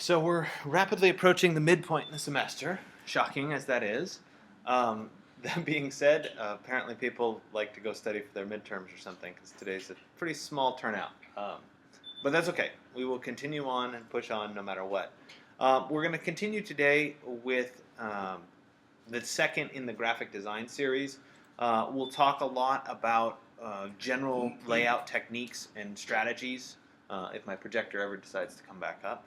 So we're rapidly approaching the midpoint in the semester, shocking as that is. That being said, apparently people like to go study for their midterms or something because today's a pretty small turnout. But that's okay. We will continue on and push on no matter what. We're going to continue today with the second in the graphic design series. We'll talk a lot about general layout techniques and strategies, if my projector ever decides to come back up.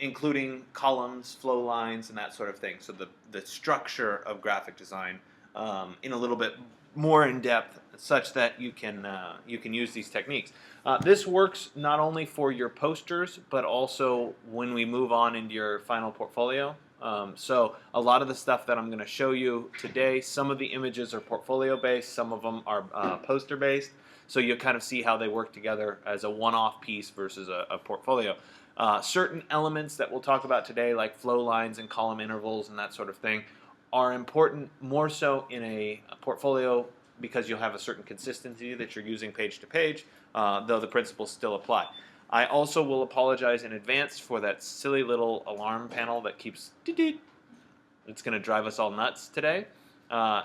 Including columns, flow lines, and that sort of thing. So the structure of graphic design in a little bit more in depth, such that you can use these techniques. This works not only for your posters, but also when we move on into your final portfolio. So a lot of the stuff that I'm going to show you today, some of the images are portfolio based, some of them are poster based. So you'll kind of see how they work together as a one-off piece versus a portfolio. Certain elements that we'll talk about today, like flow lines and column intervals and that sort of thing, are important more so in a portfolio because you'll have a certain consistency that you're using page to page, though the principles still apply. I also will apologize in advance for that silly little alarm panel that keeps dee-dee. It's going to drive us all nuts today.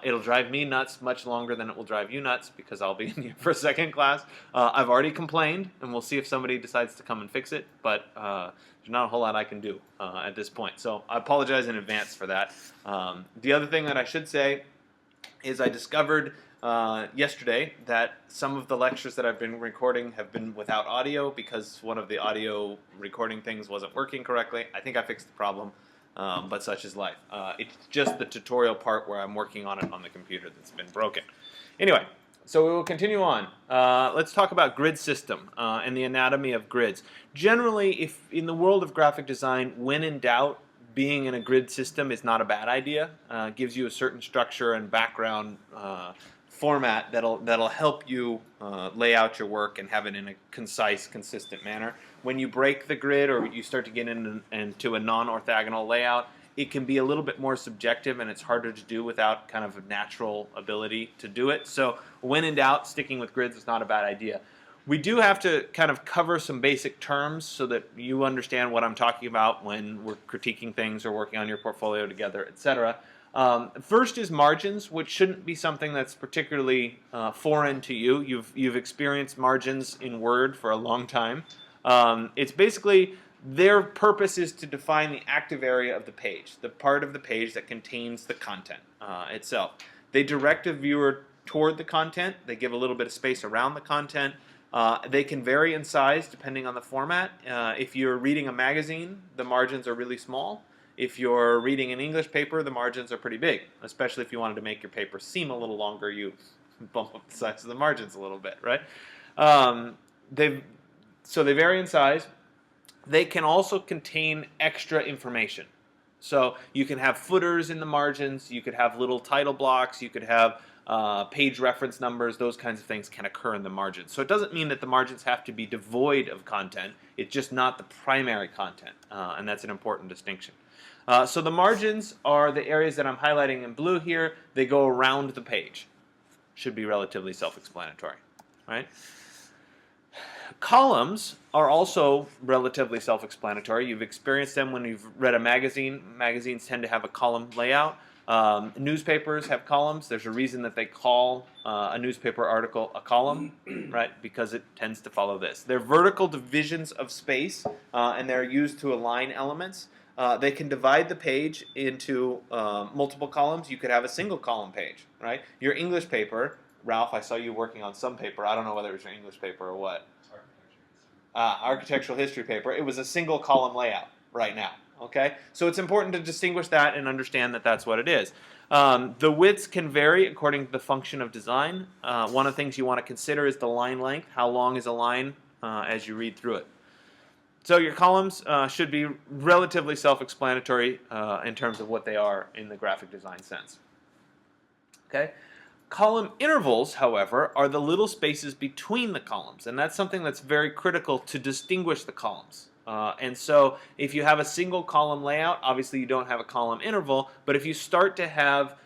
It'll drive me nuts much longer than it will drive you nuts because I'll be in here for a second class. I've already complained, and we'll see if somebody decides to come and fix it, but there's not a whole lot I can do at this point. So I apologize in advance for that. The other thing that I should say is I discovered yesterday that some of the lectures that I've been recording have been without audio because one of the audio recording things wasn't working correctly. I think I fixed the problem. But such is life. It's just the tutorial part where I'm working on it on the computer that's been broken. Anyway, so we will continue on. Let's talk about grid system and the anatomy of grids. Generally, if in the world of graphic design, when in doubt, being in a grid system is not a bad idea. Gives you a certain structure and background format that'll help you lay out your work and have it in a concise, consistent manner. When you break the grid or you start to get into a non-orthogonal layout, it can be a little bit more subjective and it's harder to do without kind of a natural ability to do it. So when in doubt, sticking with grids is not a bad idea. We do have to kind of cover some basic terms so that you understand what I'm talking about when we're critiquing things or working on your portfolio together, etc. First is margins, which shouldn't be something that's particularly foreign to you. You've experienced margins in Word for a long time. It's basically, their purpose is to define the active area of the page, the part of the page that contains the content itself. They direct a viewer toward the content. They give a little bit of space around the content. They can vary in size depending on the format. If you're reading a magazine, the margins are really small. If you're reading an English paper, the margins are pretty big, especially if you wanted to make your paper seem a little longer, you bump up the size of the margins a little bit, right? So they vary in size. They can also contain extra information. So you can have footers in the margins, you could have little title blocks, you could have page reference numbers, those kinds of things can occur in the margins. So it doesn't mean that the margins have to be devoid of content, it's just not the primary content, and that's an important distinction. So the margins are the areas that I'm highlighting in blue here. They go around the page. Should be relatively self-explanatory, right? Columns are also relatively self-explanatory. You've experienced them when you've read a magazine. Magazines tend to have a column layout. Newspapers have columns. There's a reason that they call a newspaper article a column, right? Because it tends to follow this. They're vertical divisions of space, and they're used to align elements. They can divide the page into multiple columns. You could have a single column page, right? Your English paper, Ralph, I saw you working on some paper. I don't know whether it was your English paper or what. Architectural history paper. It was a single column layout right now. Okay, so it's important to distinguish that and understand that that's what it is. The widths can vary according to the function of design. One of the things you want to consider is the line length. How long is a line as you read through it? So your columns should be relatively self-explanatory in terms of what they are in the graphic design sense. Okay. Column intervals, however, are the little spaces between the columns, and that's something that's very critical to distinguish the columns. And so if you have a single column layout, obviously you don't have a column interval, but if you start to have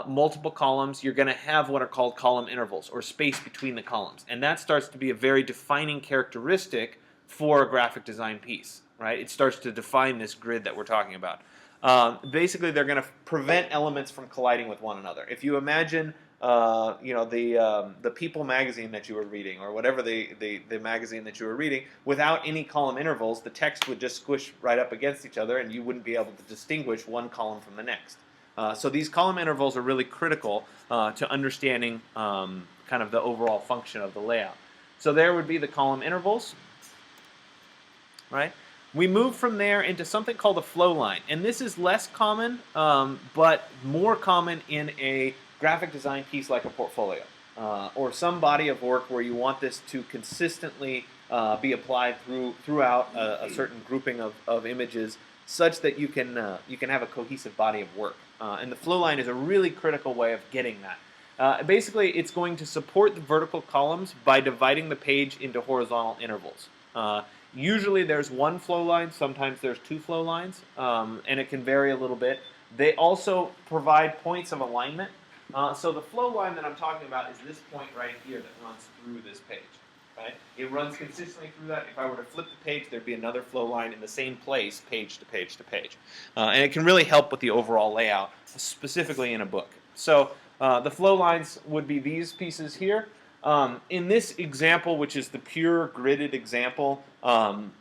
multiple columns, you're going to have what are called column intervals, or space between the columns. And that starts to be a very defining characteristic for a graphic design piece. right? It starts to define this grid that we're talking about. Basically, they're going to prevent elements from colliding with one another. If you imagine, the People magazine that you were reading, or whatever the magazine that you were reading, without any column intervals, the text would just squish right up against each other, and you wouldn't be able to distinguish one column from the next. So these column intervals are really critical to understanding kind of the overall function of the layout. So there would be the column intervals, right? We move from there into something called a flow line, and this is less common, but more common in a graphic design piece like a portfolio, or some body of work where you want this to consistently be applied throughout a certain grouping of images, such that you can have a cohesive body of work. And the flow line is a really critical way of getting that. Basically, it's going to support the vertical columns by dividing the page into horizontal intervals. Usually there's one flow line, sometimes there's two flow lines, and it can vary a little bit. They also provide points of alignment. So the flow line that I'm talking about is this point right here that runs through this page. Right? It runs consistently through that. If I were to flip the page, there'd be another flow line in the same place, page to page to page. And it can really help with the overall layout, specifically in a book. So the flow lines would be these pieces here. In this example, which is the pure gridded example,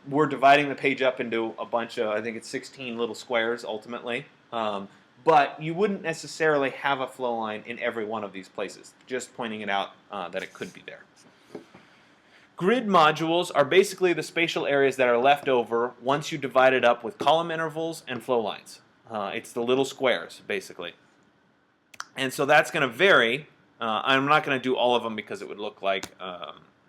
we're dividing the page up into a bunch of, I think it's 16 little squares ultimately. But you wouldn't necessarily have a flow line in every one of these places, just pointing it out that it could be there. Grid modules are basically the spatial areas that are left over once you divide it up with column intervals and flow lines. It's the little squares, basically. And so that's going to vary. I'm not going to do all of them because it would look like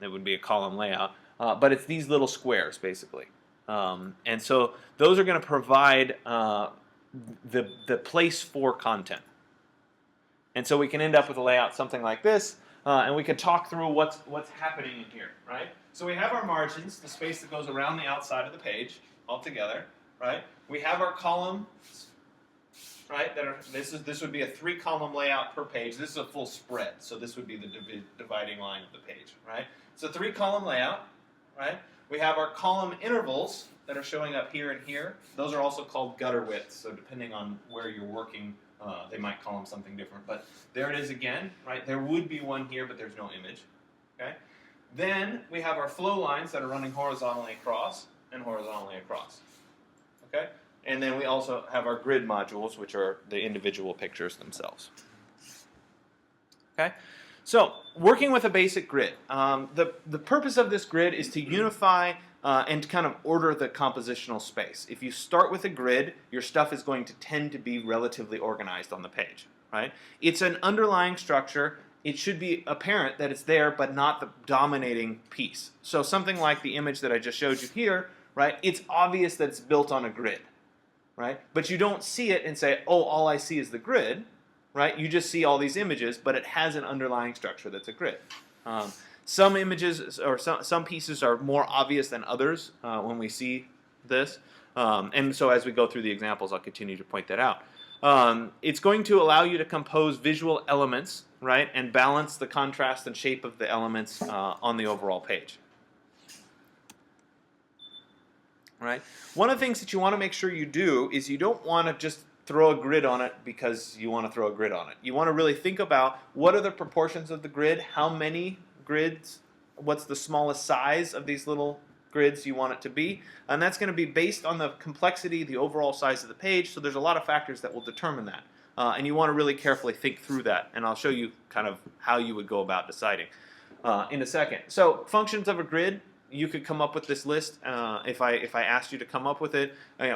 it would be a column layout. But it's these little squares, basically. And so those are going to provide the place for content. And so we can end up with a layout something like this. And we can talk through what's happening in here, right? So we have our margins, the space that goes around the outside of the page altogether, right? We have our columns, right? This would be a 3-column layout per page. This is a full spread, so this would be the dividing line of the page, right? It's a 3-column layout, right? We have our column intervals that are showing up here and here. Those are also called gutter widths, so depending on where you're working, they might call them something different. But there it is again, right? There would be one here, but there's no image. Okay. Then we have our flow lines that are running horizontally across and horizontally across. Okay. And then we also have our grid modules, which are the individual pictures themselves. Okay. So working with a basic grid. The purpose of this grid is to unify and kind of order the compositional space. If you start with a grid, your stuff is going to tend to be relatively organized on the page, right? It's an underlying structure. It should be apparent that it's there, but not the dominating piece. So something like the image that I just showed you here, right? It's obvious that it's built on a grid, right? But you don't see it and say, oh, all I see is the grid, right? You just see all these images, but it has an underlying structure that's a grid. Some images or some pieces are more obvious than others when we see this. And so as we go through the examples, I'll continue to point that out. It's going to allow you to compose visual elements, right, and balance the contrast and shape of the elements on the overall page. Right? One of the things that you want to make sure you do is you don't want to just throw a grid on it because you want to throw a grid on it. You want to really think about what are the proportions of the grid, how many grids, what's the smallest size of these little grids you want it to be, and that's going to be based on the complexity, the overall size of the page, so there's a lot of factors that will determine that. And you want to really carefully think through that, and I'll show you kind of how you would go about deciding in a second. So functions of a grid, you could come up with this list if I asked you to come up with it.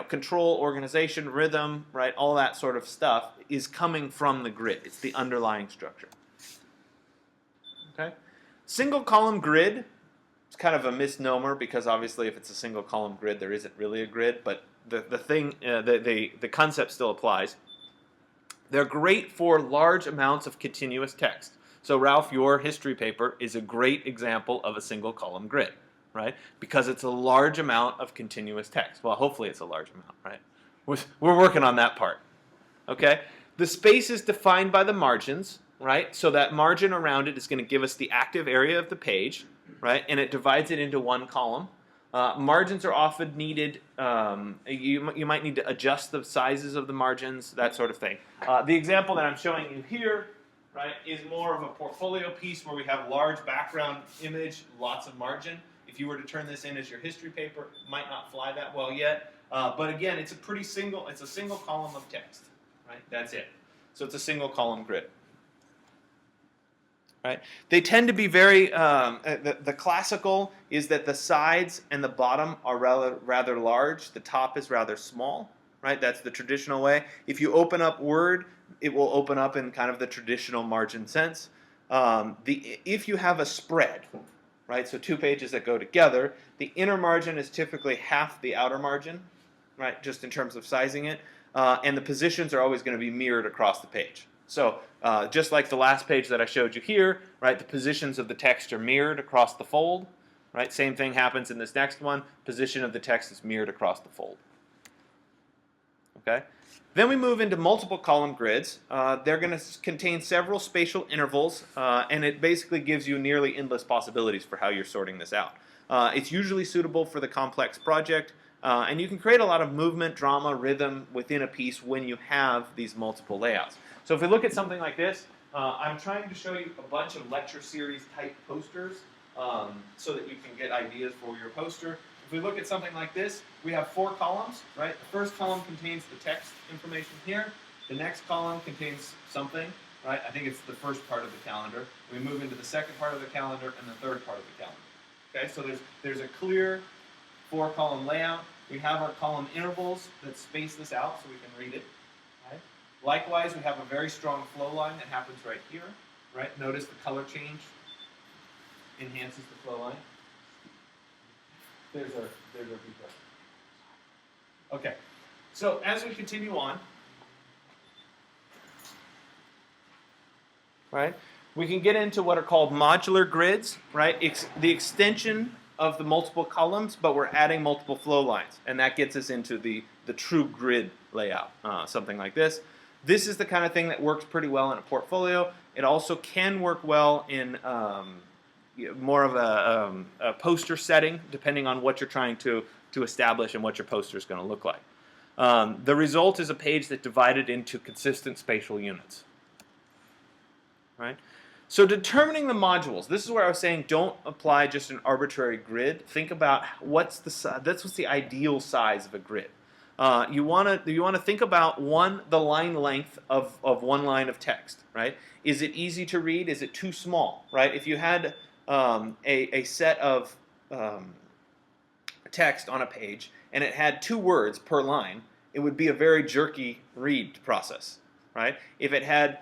Control, organization, rhythm, right, all that sort of stuff is coming from the grid. It's the underlying structure. Okay? Single column grid, it's kind of a misnomer because obviously if it's a single column grid there isn't really a grid, but the concept still applies. They're great for large amounts of continuous text. So Ralph, your history paper is a great example of a single column grid, right? Because it's a large amount of continuous text. Well, hopefully it's a large amount, right? We're working on that part. Okay? The space is defined by the margins, right? So that margin around it is going to give us the active area of the page, right? And it divides it into one column. Margins are often needed. You might need to adjust the sizes of the margins, that sort of thing. The example that I'm showing you here, right, is more of a portfolio piece where we have large background image, lots of margin. If you were to turn this in as your history paper, it might not fly that well yet. But again, it's a single column of text, right? That's it. So it's a single column grid. Right? They tend to be very, the classical is that the sides and the bottom are rather large. The top is rather small. Right? That's the traditional way. If you open up Word, it will open up in kind of the traditional margin sense. If you have a spread, right, so two pages that go together, the inner margin is typically half the outer margin, right, just in terms of sizing it. And the positions are always going to be mirrored across the page. So just like the last page that I showed you here, right, the positions of the text are mirrored across the fold. Right? Same thing happens in this next one. Position of the text is mirrored across the fold. Okay? Then we move into multiple column grids. They're going to contain several spatial intervals, and it basically gives you nearly endless possibilities for how you're sorting this out. It's usually suitable for the complex project, and you can create a lot of movement, drama, rhythm within a piece when you have these multiple layouts. So if we look at something like this, I'm trying to show you a bunch of lecture series type posters so that you can get ideas for your poster. If we look at something like this, we have 4 columns, right? The first column contains the text information here. The next column contains something, right? I think it's the first part of the calendar. We move into the second part of the calendar and the third part of the calendar. Okay, so there's a clear 4-column layout. We have our column intervals that space this out so we can read it. Right? Likewise, we have a very strong flow line that happens right here. Right? Notice the color change enhances the flow line. There's our viewpoint. Okay, so as we continue on, right, we can get into what are called modular grids, right? It's the extension of the multiple columns, but we're adding multiple flow lines, and that gets us into the true grid layout, something like this. This is the kind of thing that works pretty well in a portfolio. It also can work well in more of a poster setting, depending on what you're trying to establish and what your poster is going to look like. The result is a page that's divided into consistent spatial units. Right? So determining the modules, this is where I was saying don't apply just an arbitrary grid. Think about what's the ideal size of a grid. You want to think about the line length of one line of text. Right? Is it easy to read? Is it too small? Right? If you had a set of text on a page and it had 2 words per line, it would be a very jerky read process, right? If it had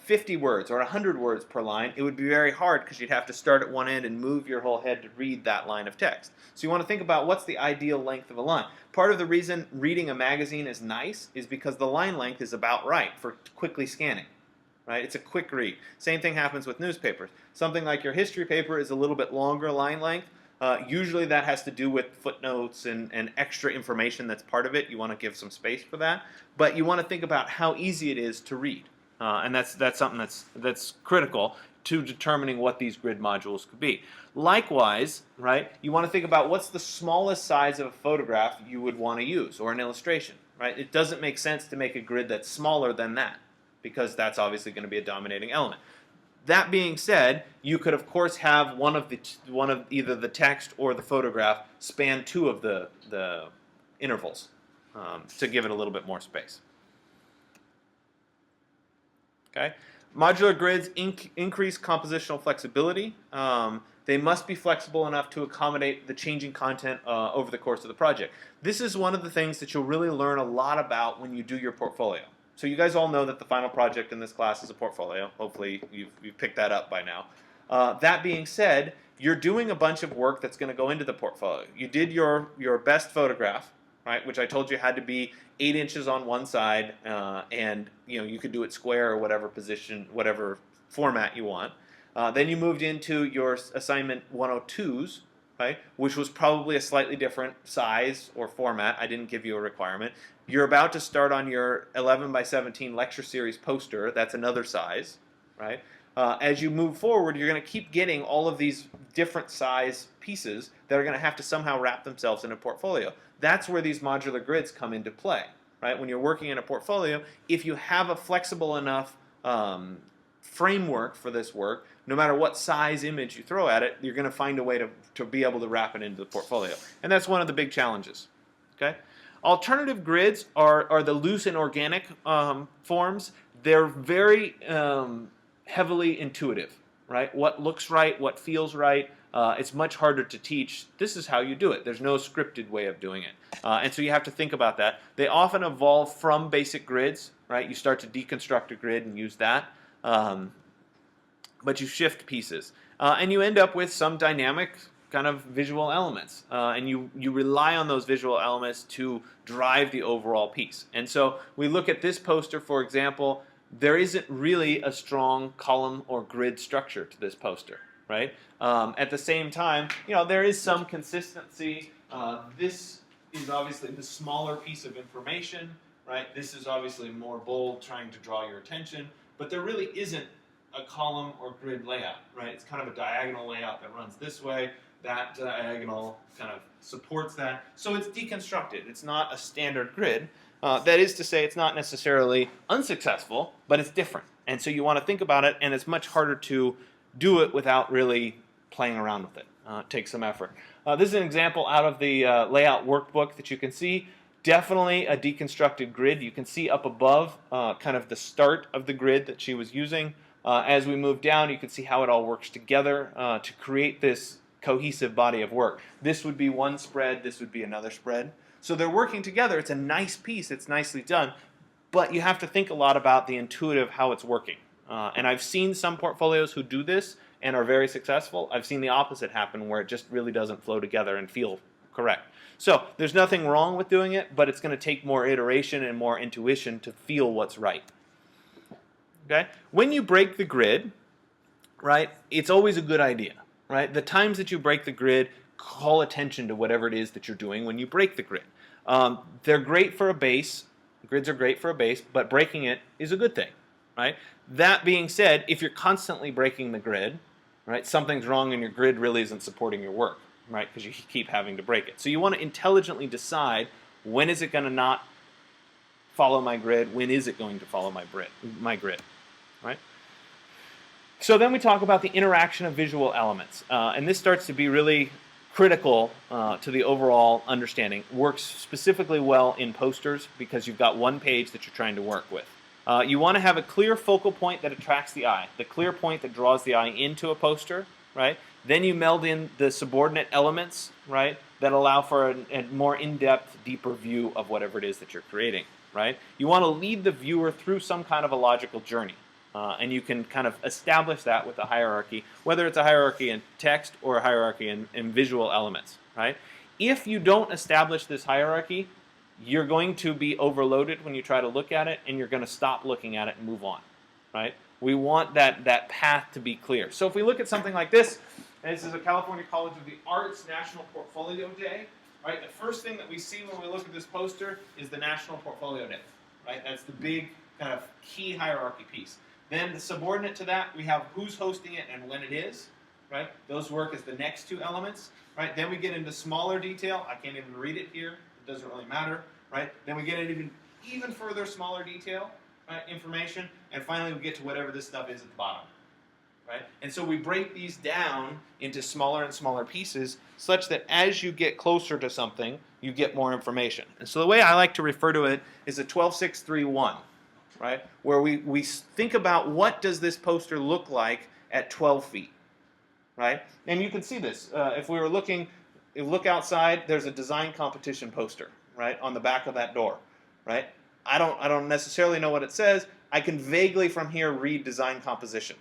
50 words or 100 words per line, it would be very hard because you'd have to start at one end and move your whole head to read that line of text. So you want to think about what's the ideal length of a line. Part of the reason reading a magazine is nice is because the line length is about right for quickly scanning. Right? It's a quick read. Same thing happens with newspapers. Something like your history paper is a little bit longer line length. Usually that has to do with footnotes and extra information that's part of it. You want to give some space for that. But you want to think about how easy it is to read. And that's something that's critical to determining what these grid modules could be. Likewise, right, you want to think about what's the smallest size of a photograph you would want to use or an illustration. Right? It doesn't make sense to make a grid that's smaller than that, because that's obviously going to be a dominating element. That being said, you could of course have one of either the text or the photograph span 2 of the intervals to give it a little bit more space. Okay, modular grids increase compositional flexibility. They must be flexible enough to accommodate the changing content over the course of the project. This is one of the things that you'll really learn a lot about when you do your portfolio. So you guys all know that the final project in this class is a portfolio. Hopefully you've picked that up by now. That being said, you're doing a bunch of work that's going to go into the portfolio. You did your best photograph, right, which I told you had to be 8 inches on one side, and you could do it square or whatever position, whatever format you want. Then you moved into your assignment 102s, right, which was probably a slightly different size or format. I didn't give you a requirement. You're about to start on your 11 by 17 lecture series poster. That's another size, right? as you move forward, you're going to keep getting all of these different size pieces that are going to have to somehow wrap themselves in a portfolio. That's where these modular grids come into play, right? When you're working in a portfolio, if you have a flexible enough framework for this work, no matter what size image you throw at it, you're going to find a way to be able to wrap it into the portfolio. And that's one of the big challenges. Okay? Alternative grids are the loose and organic forms. They're very heavily intuitive, right? What looks right, what feels right. It's much harder to teach. This is how you do it. There's no scripted way of doing it. And so you have to think about that. They often evolve from basic grids, right? You start to deconstruct a grid and use that. But you shift pieces. And you end up with some dynamic kind of visual elements. And you rely on those visual elements to drive the overall piece. And so we look at this poster, for example. There isn't really a strong column or grid structure to this poster, right? At the same time, there is some consistency. This is obviously the smaller piece of information, right? This is obviously more bold, trying to draw your attention, but there really isn't a column or grid layout, right? It's kind of a diagonal layout that runs this way. That diagonal kind of supports that. So it's deconstructed. It's not a standard grid. That is to say, it's not necessarily unsuccessful, but it's different. And so you want to think about it, and it's much harder to do it without really playing around with it. It takes some effort. This is an example out of the layout workbook that you can see. Definitely a deconstructed grid. You can see up above kind of the start of the grid that she was using. As we move down, you can see how it all works together to create this cohesive body of work. This would be one spread, this would be another spread. So they're working together. It's a nice piece, it's nicely done, but you have to think a lot about the intuitive how it's working. And I've seen some portfolios who do this and are very successful. I've seen the opposite happen where it just really doesn't flow together and feel correct. So there's nothing wrong with doing it, but it's going to take more iteration and more intuition to feel what's right. Okay? When you break the grid, right, it's always a good idea. Right? The times that you break the grid, call attention to whatever it is that you're doing when you break the grid. They're great for a base. Grids are great for a base, but breaking it is a good thing. Right? That being said, if you're constantly breaking the grid, right, something's wrong and your grid really isn't supporting your work, right? Because you keep having to break it. So you want to intelligently decide, when is it going to not follow my grid? When is it going to follow my grid? Right? So then we talk about the interaction of visual elements, and this starts to be really critical to the overall understanding. Works specifically well in posters because you've got one page that you're trying to work with. You want to have a clear focal point that attracts the eye, the clear point that draws the eye into a poster, right? Then you meld in the subordinate elements, right, that allow for a more in-depth, deeper view of whatever it is that you're creating, right? You want to lead the viewer through some kind of a logical journey. And you can kind of establish that with a hierarchy, whether it's a hierarchy in text or a hierarchy in visual elements, right? If you don't establish this hierarchy, you're going to be overloaded when you try to look at it, and you're going to stop looking at it and move on, right? We want that path to be clear. So if we look at something like this, and this is a California College of the Arts National Portfolio Day, right? The first thing that we see when we look at this poster is the National Portfolio Day, right? That's the big kind of key hierarchy piece. Then the subordinate to that, we have who's hosting it and when it is, right? Those work as the next two elements, right? Then we get into smaller detail. I can't even read it here. It doesn't really matter, right? Then we get into even further smaller detail, right? Information. And finally, we get to whatever this stuff is at the bottom, right? And so we break these down into smaller and smaller pieces such that as you get closer to something, you get more information. And so the way I like to refer to it is a 12-6-3-1. Right? Where we think about what does this poster look like at 12 feet, right? And you can see this. If we were looking, look outside, there's a design competition poster, right, on the back of that door, right? I don't necessarily know what it says. I can vaguely from here read design composition,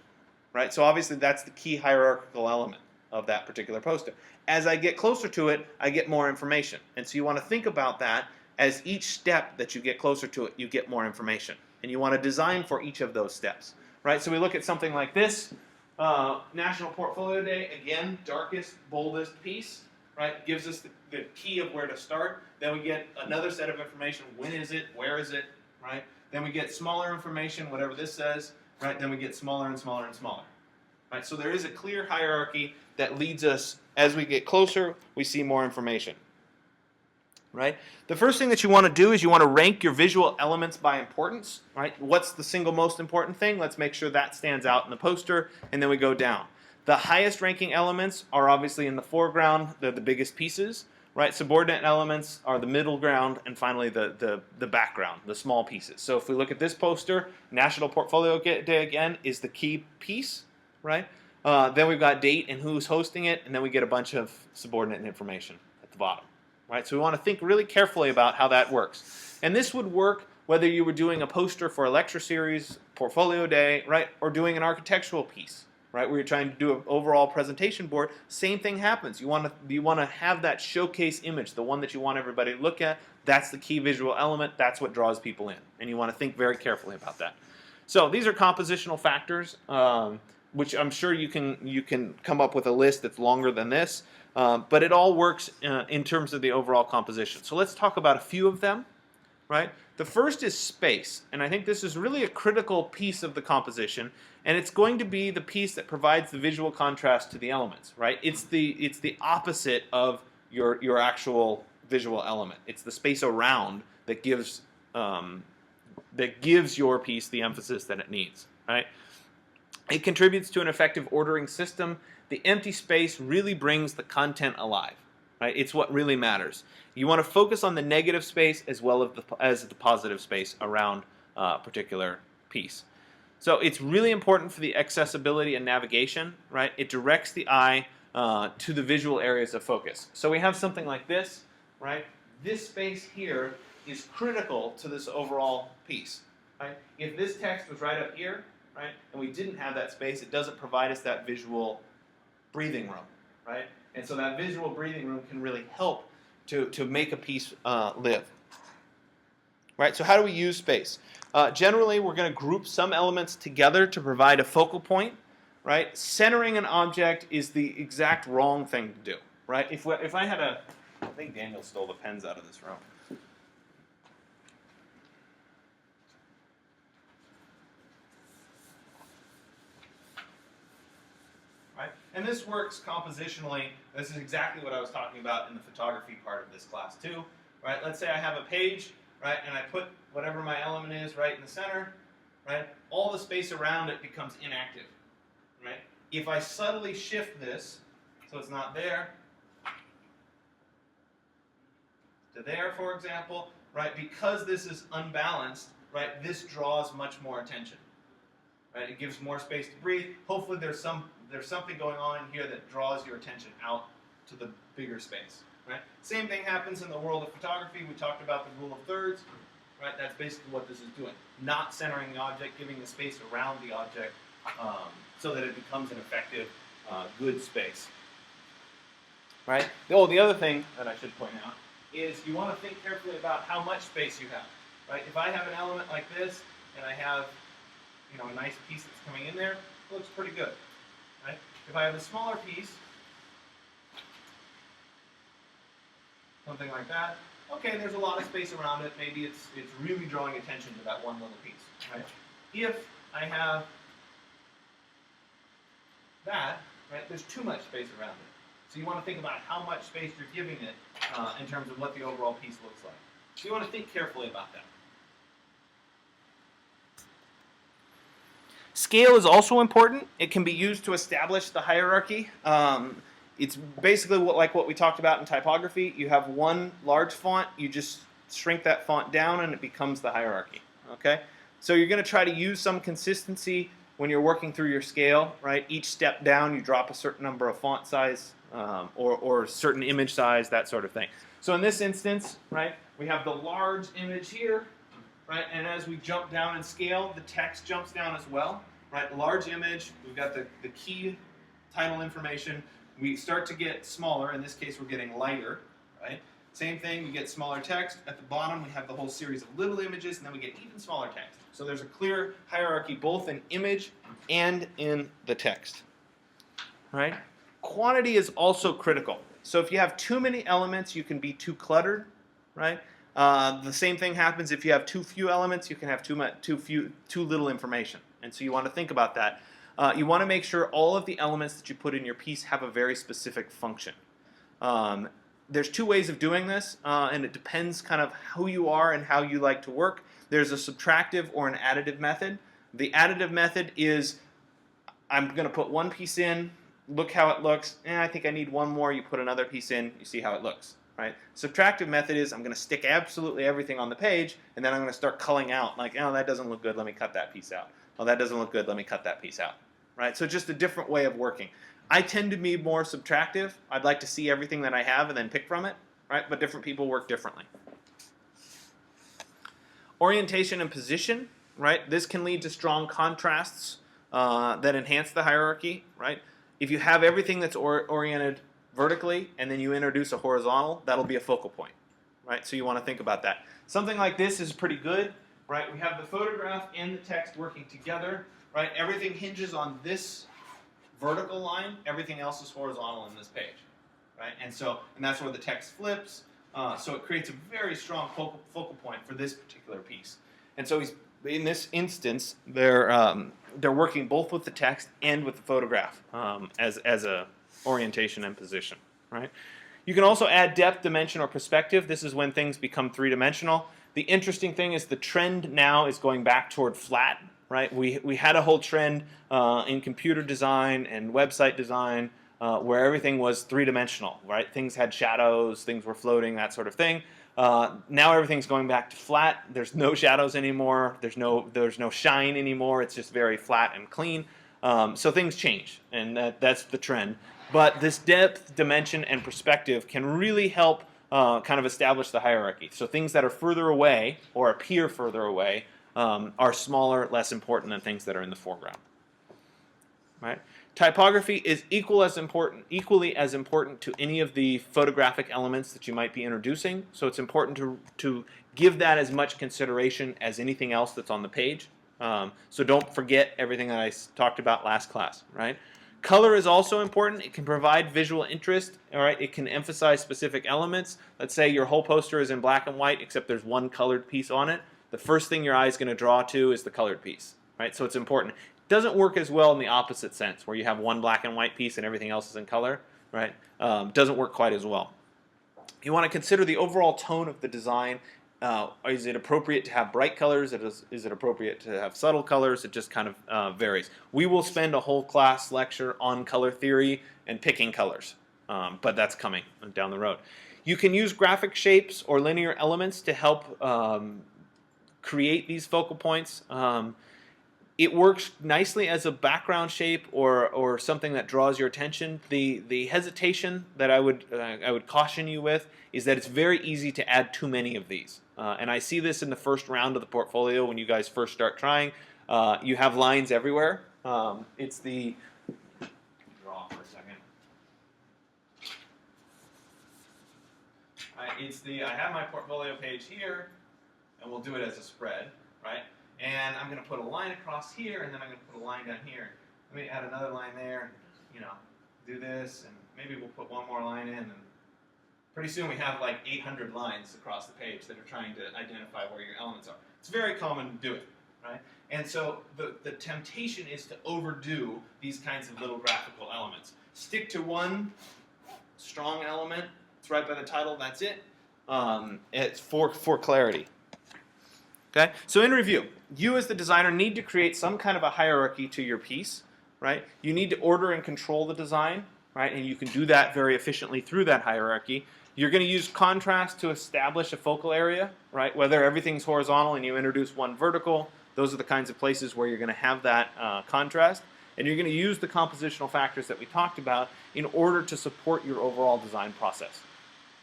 right? So obviously that's the key hierarchical element of that particular poster. As I get closer to it, I get more information. And so you want to think about that as each step that you get closer to it, you get more information. And you want to design for each of those steps, right? So we look at something like this, National Portfolio Day, again, darkest, boldest piece, right? Gives us the key of where to start. Then we get another set of information, when is it, where is it, right? Then we get smaller information, whatever this says, right, then we get smaller and smaller and smaller. Right? So there is a clear hierarchy that leads us, as we get closer, we see more information. Right? The first thing that you want to do is you want to rank your visual elements by importance. Right? What's the single most important thing? Let's make sure that stands out in the poster, and then we go down. The highest ranking elements are obviously in the foreground. They're the biggest pieces. Right? Subordinate elements are the middle ground, and finally the background, the small pieces. So if we look at this poster, National Portfolio Day again is the key piece. Right? Then we've got date and who's hosting it, and then we get a bunch of subordinate information at the bottom. Right? So we want to think really carefully about how that works. And this would work whether you were doing a poster for a lecture series, portfolio day, right, or doing an architectural piece, right, where you're trying to do an overall presentation board. Same thing happens. You want to have that showcase image, the one that you want everybody to look at. That's the key visual element. That's what draws people in. And you want to think very carefully about that. So these are compositional factors, which I'm sure you can come up with a list that's longer than this. But it all works in terms of the overall composition. So let's talk about a few of them, right? The first is space, and I think this is really a critical piece of the composition, and it's going to be the piece that provides the visual contrast to the elements, right? It's the opposite of your actual visual element. It's the space around that gives your piece the emphasis that it needs, right? It contributes to an effective ordering system. The empty space really brings the content alive. Right? It's what really matters. You want to focus on the negative space as well as the positive space around a particular piece. So it's really important for the accessibility and navigation. Right? It directs the eye to the visual areas of focus. So we have something like this. Right? This space here is critical to this overall piece. Right? If this text was right up here, right, and we didn't have that space, it doesn't provide us that visual breathing room, right? And so that visual breathing room can really help to make a piece live. Right, so how do we use space? Generally, we're going to group some elements together to provide a focal point, right? Centering an object is the exact wrong thing to do, right? If I had I think Daniel stole the pens out of this room. And this works compositionally. This is exactly what I was talking about in the photography part of this class too. Right? Let's say I have a page, right, and I put whatever my element is right in the center, right? All the space around it becomes inactive. Right? If I subtly shift this so it's not there to there, for example, right? Because this is unbalanced, right, this draws much more attention. Right? It gives more space to breathe. Hopefully there's something going on in here that draws your attention out to the bigger space. Right? Same thing happens in the world of photography. We talked about the rule of thirds. Right? That's basically what this is doing. Not centering the object, giving the space around the object so that it becomes an effective, good space. Right? Oh, the other thing that I should point out is you want to think carefully about how much space you have. Right? If I have an element like this and I have a nice piece that's coming in there, it looks pretty good. Right? If I have a smaller piece, something like that, okay, there's a lot of space around it. Maybe it's really drawing attention to that one little piece. Right? If I have that, right, there's too much space around it. So you want to think about how much space you're giving it in terms of what the overall piece looks like. So you want to think carefully about that. Scale is also important. It can be used to establish the hierarchy. It's basically like what we talked about in typography. You have one large font, you just shrink that font down and it becomes the hierarchy. Okay? So you're going to try to use some consistency when you're working through your scale, right? Each step down you drop a certain number of font size or certain image size, that sort of thing. So in this instance, right, we have the large image here, right? And as we jump down in scale, the text jumps down as well, right? Large image, we've got the key title information. We start to get smaller. In this case, we're getting lighter, right? Same thing, we get smaller text. At the bottom, we have the whole series of little images, and then we get even smaller text. So there's a clear hierarchy both in image and in the text, right? Quantity is also critical. So if you have too many elements, you can be too cluttered, right? The same thing happens if you have too few elements. You can have too little information, And so you want to think about that. You want to make sure all of the elements that you put in your piece have a very specific function. There's two ways of doing this, and it depends kind of who you are and how you like to work. There's a subtractive or an additive method. The additive method is, I'm going to put one piece in, look how it looks, I think I need one more, you put another piece in, you see how it looks. Right? Subtractive method is, I'm going to stick absolutely everything on the page, and then I'm going to start culling out, like, oh, that doesn't look good, let me cut that piece out. Oh, that doesn't look good, let me cut that piece out. Right? So just a different way of working. I tend to be more subtractive. I'd like to see everything that I have and then pick from it. Right? But different people work differently. Orientation and position. Right? This can lead to strong contrasts that enhance the hierarchy. Right? If you have everything that's oriented vertically and then you introduce a horizontal, that'll be a focal point. Right? So you want to think about that. Something like this is pretty good. Right? We have the photograph and the text working together. Right? Everything hinges on this vertical line. Everything else is horizontal in this page. Right? And that's where the text flips. So it creates a very strong focal point for this particular piece. And so in this instance, they're working both with the text and with the photograph as a orientation and position. Right? You can also add depth, dimension, or perspective. This is when things become three-dimensional. The interesting thing is the trend now is going back toward flat. Right? We had a whole trend in computer design and website design where everything was three-dimensional. Right? Things had shadows, things were floating, that sort of thing. Now everything's going back to flat. There's no shadows anymore. There's no shine anymore. It's just very flat and clean. So things change, and that's the trend. But this depth, dimension, and perspective can really help kind of establish the hierarchy. So things that are further away or appear further away are smaller, less important than things that are in the foreground. Right? Typography is equally as important to any of the photographic elements that you might be introducing. So it's important to give that as much consideration as anything else that's on the page. So don't forget everything that I talked about last class. Right? Color is also important. It can provide visual interest. All right? It can emphasize specific elements. Let's say your whole poster is in black and white, except there's one colored piece on it. The first thing your eye is going to draw to is the colored piece. Right? So it's important. It doesn't work as well in the opposite sense, where you have one black and white piece and everything else is in color. Right? Doesn't work quite as well. You want to consider the overall tone of the design. Is it appropriate to have bright colors? Is it appropriate to have subtle colors? It just kind of varies. We will spend a whole class lecture on color theory and picking colors, but that's coming down the road. You can use graphic shapes or linear elements to help create these focal points. It works nicely as a background shape or something that draws your attention. The hesitation that I would caution you with is that it's very easy to add too many of these. And I see this in the first round of the portfolio when you guys first start trying. You have lines everywhere. It's the draw for a second. I have my portfolio page here, and we'll do it as a spread, right? And I'm going to put a line across here, and then I'm going to put a line down here. Let me add another line there, do this, and maybe we'll put one more line in, and pretty soon we have like 800 lines across the page that are trying to identify where your elements are. It's very common to do it, right? And so the temptation is to overdo these kinds of little graphical elements. Stick to one strong element. It's right by the title. That's it. It's for clarity. Okay? So in review, you as the designer need to create some kind of a hierarchy to your piece, right? You need to order and control the design, right? And you can do that very efficiently through that hierarchy. You're going to use contrast to establish a focal area, right? Whether everything's horizontal and you introduce one vertical, those are the kinds of places where you're going to have that contrast. And you're going to use the compositional factors that we talked about in order to support your overall design process.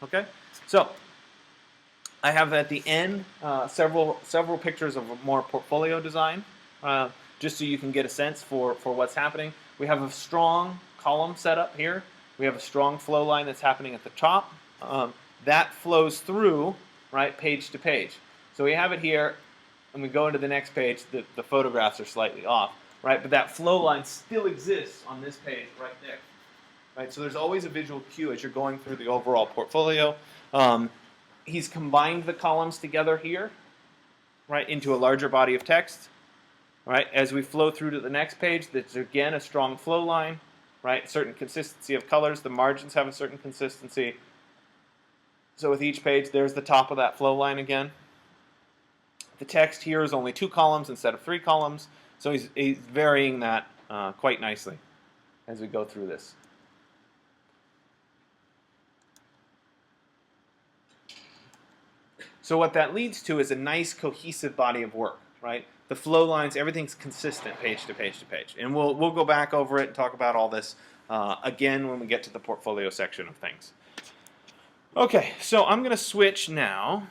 Okay? So I have at the end several pictures of a more portfolio design, just so you can get a sense for what's happening. We have a strong column setup here. We have a strong flow line that's happening at the top. That flows through, right, page to page. So we have it here, and we go into the next page. The photographs are slightly off, right? But that flow line still exists on this page right there, right? So there's always a visual cue as you're going through the overall portfolio. He's combined the columns together here, right, into a larger body of text. Right? As we flow through to the next page, there's again a strong flow line, right? Certain consistency of colors. The margins have a certain consistency. So with each page, there's the top of that flow line again. The text here is only 2 columns instead of 3 columns, so he's varying that quite nicely as we go through this. So what that leads to is a nice cohesive body of work, right? The flow lines, everything's consistent page to page to page. And we'll go back over it and talk about all this again when we get to the portfolio section of things. Okay, so I'm going to switch now